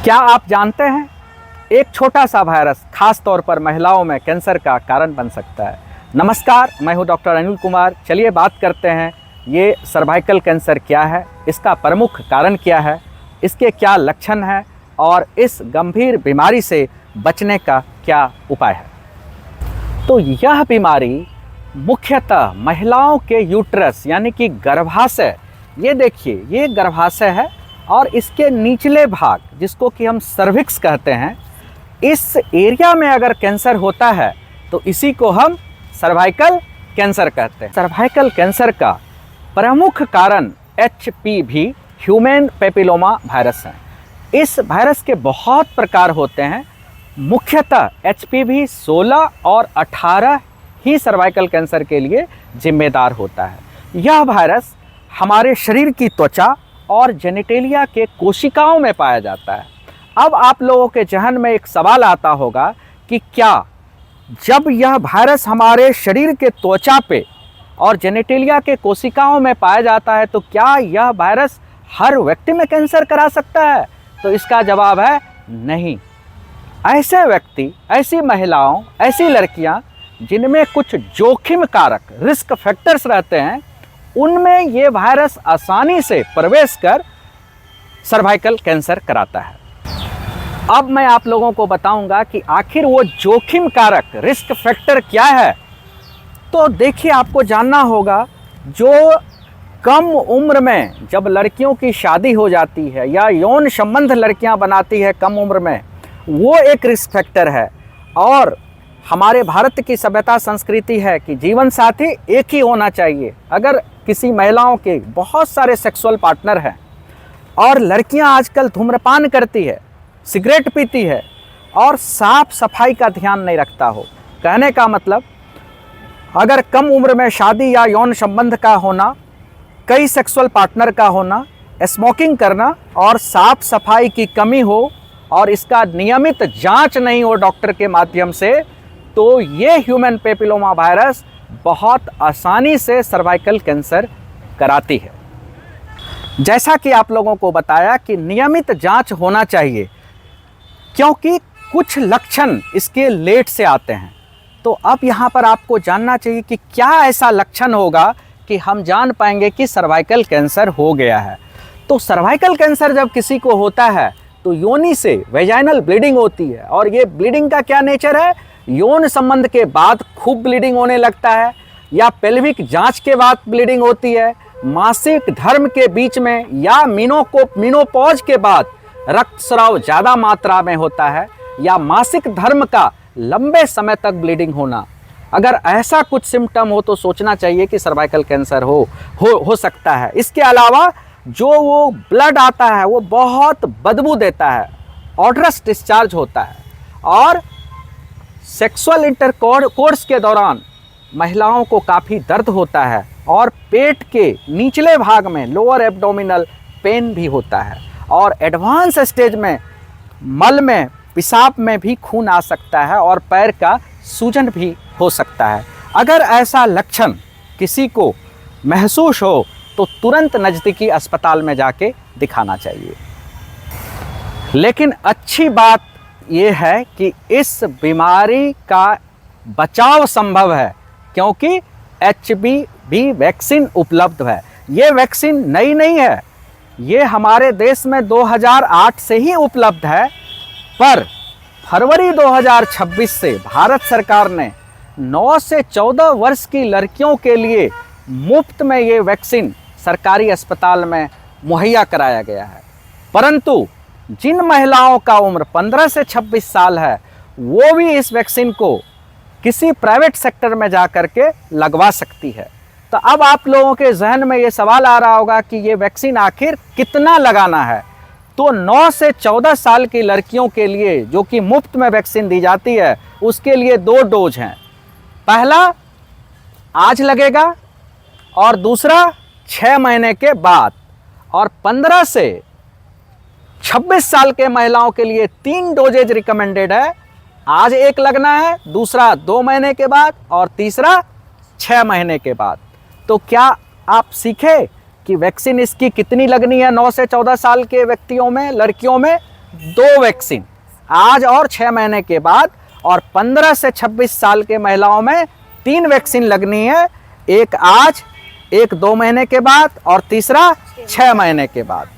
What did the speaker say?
क्या आप जानते हैं एक छोटा सा वायरस खास तौर पर महिलाओं में कैंसर का कारण बन सकता है। नमस्कार, मैं हूं डॉक्टर अनिल कुमार। चलिए बात करते हैं ये सर्वाइकल कैंसर क्या है, इसका प्रमुख कारण क्या है, इसके क्या लक्षण हैं और इस गंभीर बीमारी से बचने का क्या उपाय है। तो यह बीमारी मुख्यतः महिलाओं के यूट्रस यानी कि गर्भाशय, ये देखिए ये गर्भाशय है और इसके निचले भाग जिसको कि हम सर्विक्स कहते हैं, इस एरिया में अगर कैंसर होता है तो इसी को हम सर्वाइकल कैंसर कहते हैं। सर्वाइकल कैंसर का प्रमुख कारण HPV ह्यूमन पेपिलोमा वायरस है। इस वायरस के बहुत प्रकार होते हैं, मुख्यतः HPV 16 और 18 ही सर्वाइकल कैंसर के लिए जिम्मेदार होता है। यह वायरस हमारे शरीर की त्वचा और जेनिटेलिया के कोशिकाओं में पाया जाता है। अब आप लोगों के जहन में एक सवाल आता होगा कि क्या जब यह वायरस हमारे शरीर के त्वचा पे और जेनिटेलिया के कोशिकाओं में पाया जाता है तो क्या यह वायरस हर व्यक्ति में कैंसर करा सकता है? तो इसका जवाब है नहीं। ऐसे व्यक्ति, ऐसी महिलाओं, ऐसी लड़कियां जिनमें कुछ जोखिम कारक रिस्क फैक्टर्स रहते हैं, उनमें ये वायरस आसानी से प्रवेश कर सर्वाइकल कैंसर कराता है। अब मैं आप लोगों को बताऊंगा कि आखिर वो जोखिम कारक रिस्क फैक्टर क्या है। तो देखिए, आपको जानना होगा जो कम उम्र में जब लड़कियों की शादी हो जाती है या यौन संबंध लड़कियां बनाती है कम उम्र में, वो एक रिस्क फैक्टर है। और हमारे भारत की सभ्यता संस्कृति है कि जीवन साथी एक ही होना चाहिए। अगर किसी महिलाओं के बहुत सारे सेक्सुअल पार्टनर हैं और लड़कियां आजकल धूम्रपान करती है, सिगरेट पीती है और साफ सफाई का ध्यान नहीं रखता हो, कहने का मतलब अगर कम उम्र में शादी या यौन संबंध का होना, कई सेक्सुअल पार्टनर का होना, स्मोकिंग करना और साफ सफाई की कमी हो और इसका नियमित जांच नहीं हो डॉक्टर के माध्यम से, तो ये ह्यूमन पेपिलोमा वायरस बहुत आसानी से सर्वाइकल कैंसर कराती है। जैसा कि आप लोगों को बताया कि नियमित जांच होना चाहिए, क्योंकि कुछ लक्षण इसके लेट से आते हैं। तो अब यहाँ पर आपको जानना चाहिए कि क्या ऐसा लक्षण होगा कि हम जान पाएंगे कि सर्वाइकल कैंसर हो गया है। तो सर्वाइकल कैंसर जब किसी को होता है तो योनि से वेजाइनल ब्लीडिंग होती है। और ये ब्लीडिंग का क्या नेचर है? यौन संबंध के बाद खूब ब्लीडिंग होने लगता है या पेल्विक जांच के बाद ब्लीडिंग होती है, मासिक धर्म के बीच में या मीनोपॉज के बाद रक्तस्राव ज़्यादा मात्रा में होता है या मासिक धर्म का लंबे समय तक ब्लीडिंग होना। अगर ऐसा कुछ सिम्टम हो तो सोचना चाहिए कि सर्वाइकल कैंसर हो सकता है। इसके अलावा जो वो ब्लड आता है वो बहुत बदबू देता है, ऑडरस डिस्चार्ज होता है और सेक्सुअल इंटरकोर्स के दौरान महिलाओं को काफ़ी दर्द होता है और पेट के निचले भाग में लोअर एब्डोमिनल पेन भी होता है और एडवांस स्टेज में मल में, पेशाब में भी खून आ सकता है और पैर का सूजन भी हो सकता है। अगर ऐसा लक्षण किसी को महसूस हो तो तुरंत नज़दीकी अस्पताल में जाके दिखाना चाहिए। लेकिन अच्छी बात ये है कि इस बीमारी का बचाव संभव है, क्योंकि HPV वैक्सीन उपलब्ध है। ये वैक्सीन नई नहीं है, ये हमारे देश में 2008 से ही उपलब्ध है, पर फरवरी 2026 से भारत सरकार ने 9 से 14 वर्ष की लड़कियों के लिए मुफ्त में ये वैक्सीन सरकारी अस्पताल में मुहैया कराया गया है। परंतु जिन महिलाओं का उम्र 15 से 26 साल है वो भी इस वैक्सीन को किसी प्राइवेट सेक्टर में जा कर के लगवा सकती है। तो अब आप लोगों के जहन में ये सवाल आ रहा होगा कि ये वैक्सीन आखिर कितना लगाना है। तो 9 से 14 साल की लड़कियों के लिए जो कि मुफ्त में वैक्सीन दी जाती है, उसके लिए 2 डोज हैं। पहला आज लगेगा और दूसरा 6 महीने के बाद। और 15 से 26 साल के महिलाओं के लिए 3 डोजेज रिकमेंडेड है। आज एक लगना है, दूसरा 2 महीने के बाद और तीसरा 6 महीने के बाद। तो क्या आप सीखे कि वैक्सीन इसकी कितनी लगनी है 9 से 14 साल के व्यक्तियों में, लड़कियों में? 2 वैक्सीन आज और 6 महीने के बाद, और 15 से 26 साल के महिलाओं में 3 वैक्सीन लगनी है, एक आज, एक 2 महीने के बाद और तीसरा 6 महीने के बाद।